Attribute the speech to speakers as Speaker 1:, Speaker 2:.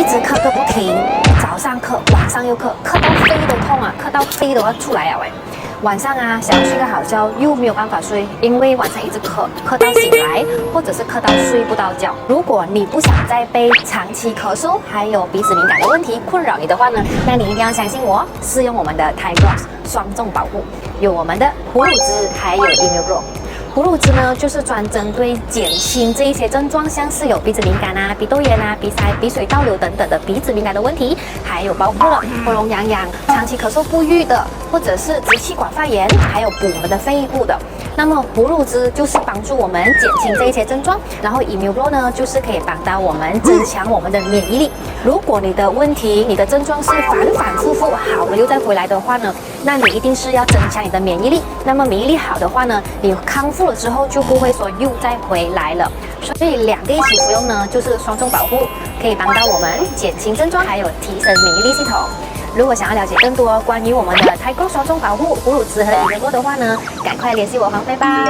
Speaker 1: 直咳个不停，早上咳，晚上又咳，咳到肺都痛啊，咳到肺都要出来了晚上啊，想要睡个好觉又没有办法睡，因为晚上一直咳，咳到醒来，或者是咳到睡不到觉。如果你不想再被长期咳嗽还有鼻子敏感的问题困扰你的话呢，那你一定要相信我，试用我们的 Tigloss 双重保护，有我们的葫芦汁，还有 Immugrow。葫芦汁呢，就是专针对减轻这一些症状，像是有鼻子敏感啊、鼻窦炎啊、鼻塞、鼻水倒流等等的鼻子敏感的问题，还有包括了喉咙痒痒、长期咳嗽不愈的，或者是支气管发炎，还有补我们的肺部的。那么葫芦汁就是帮助我们减轻这一些症状，然后 Immugrow 呢，就是可以帮到我们增强我们的免疫力。如果你的问题、你的症状是反反复复好了又再回来的话呢，那你一定是要增强你的免疫力。那么免疫力好的话呢，你康复了之后就不会说又再回来了。所以两个一起服用呢，就是双重保护，可以帮到我们减轻症状，还有提升免疫力系统。如果想要了解更多关于我们的Tigloss双重保护、葫芦汁和Immugrow的话呢，赶快联系我黄飞吧。